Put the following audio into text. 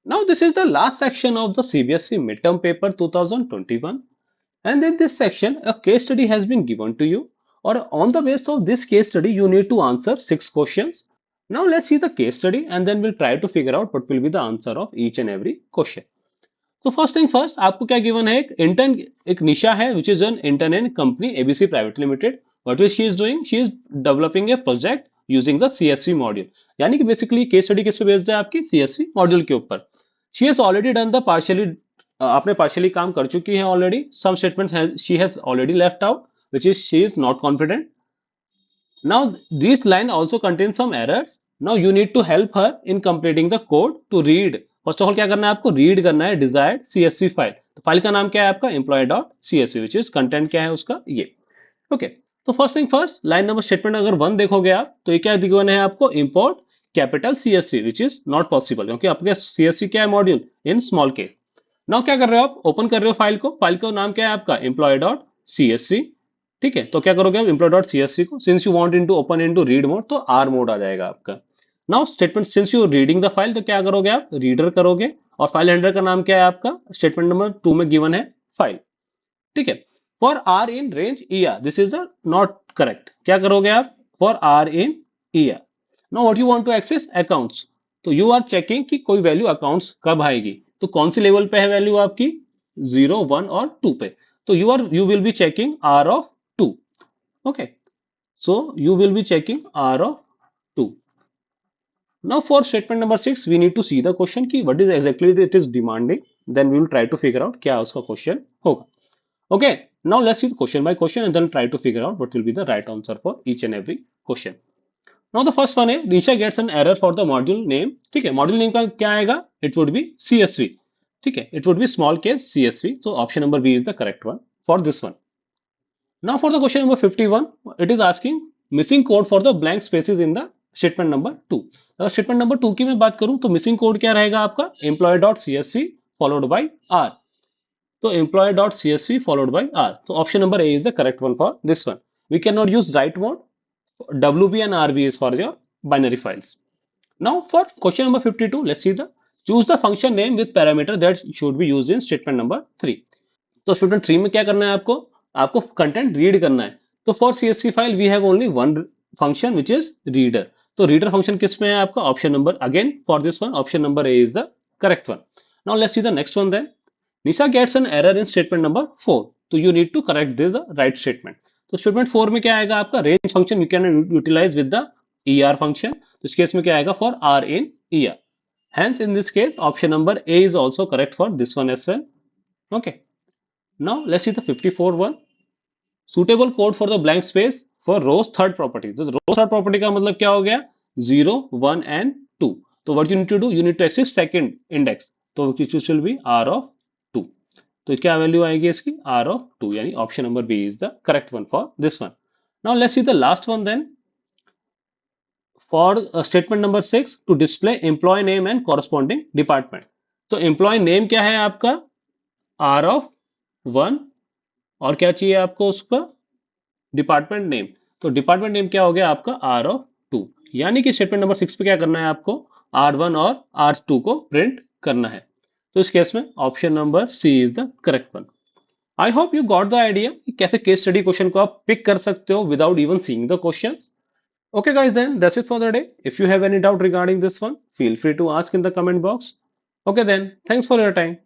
Now this is the last section of the CBSE midterm paper 2021, and in this section a case study has been given to you, or on the basis of this case study you need to answer 6 questions. Now let's see the case study and then we'll try to figure out what will be the answer of each and every question. तो first thing first आपको क्या given है, एक intern, एक निशा है which is an intern in company ABC private limited. What is she is doing, she is developing a project using the CSV module. यानी कि basically case study किस पे बेस्ड है, आपकी सीएसवी मॉड्यूल के ऊपर. She has already done the partially, आपने partially काम कर चुकी है already. Some statements she has already left out which is she is not confident. Now this line also contains some errors. Now you need to help her in completing the code to read. First of all क्या करना है आपको, read करना है desired CSV file. तो file का नाम क्या है आपका, employee.csv, विच इज कंटेंट क्या है उसका ये. ओके, तो first thing first, line number statement अगर 1 देखोगे आप तो ये क्या दिखाना है आपको, import capital CSV which is not possible क्योंकि आपके सीएसवी क्या है, module in small case. Now क्या कर रहे हो आप, ओपन कर रहे हो फाइल का नाम क्या है आपका, employee.csv. ठीक है, तो क्या करोगे आप, employee.csv को since you want into open into read mode तो आर मोड आ जाएगा आपका. Now statement since you reading the file तो क्या करोगे आप, रीडर करोगे. और फाइल हैंडलर का नाम क्या है आपका, स्टेटमेंट नंबर 2 में गिवन है फाइल. ठीक है, for r in range ER, this is not correct. क्या करोगे आप, for r in ER. Now what you want to access accounts, तो यू आर चेकिंग कि कोई वैल्यू अकाउंट्स कब आएगी. तो कौन सी लेवल पे है वैल्यू आपकी, 0, 1 और 2 पे. तो you will be checking r of 2. Okay, so you will be checking r of 2. Now for statement number 6 we need to see the question ki what is exactly it is demanding, then we will try to figure out kya uska question hoga. Okay, now let's see the question by question and then try to figure out what will be the right answer for each and every question. Now the first one है, Nisha gets an error for the module name. ठीक है, module name का क्या आएगा, it would be CSV. ठीक है, it would be small case CSV, so option number B is the correct one for this one. Now for the question number 51, it is asking missing code for the blank spaces in the statement number 2. अगर statement number 2 की मैं बात करूं तो missing code क्या रहेगा आपका, employee.csv followed by r. तो employee.csv followed by r. तो option number A is the correct one for this one. We cannot use write mode. WB and RB is for your binary files. Now for question number 52, let's see the choose the function name with parameter that should be used in statement number 3. तो student 3 में क्या करना है आपको content read करना है. तो for CSV file we have only one function which is reader. तो रीडर फंक्शन किस में है आपका, option number, again for this one option number A is the correct one. Now let's see the next one then. Nisha gets an error in statement number 4, तो you need to correct this right statement. तो statement 4 में क्या आएगा आपका, range function you can utilise with the ER function. तो इस case में क्या आएगा, for R in ER. Hence in this case option number A is also correct for this one as well. Okay, now let's see the 54 one. Suitable code for the blank space for rows third property. तो row third property का मतलब क्या हो गया, 0, 1 and 2. तो what you need to do, you need to access second index. तो which will be r of 2. तो क्या वैल्यू आएगी इसकी, r of 2, यानी option number B is the correct one for this one. Now let's see the last one then. For statement number 6 to display employee name and corresponding department. तो employee name क्या है आपका, r of 1, और क्या चाहिए आपको उसका, department name. तो डिपार्टमेंट नेम क्या हो गया आपका, R of 2. यानी कि स्टेटमेंट नंबर 6 पे क्या करना है आपको, R1 और R2 को प्रिंट करना है. तो इस केस में option number C is the correct one. I hope you got the idea कि कैसे केस स्टडी क्वेश्चन को आप पिक कर सकते हो without even seeing the questions. Okay guys, then that's it for the day. If you have any doubt regarding this one, feel free to ask in the comment box. Okay then, thanks for your time.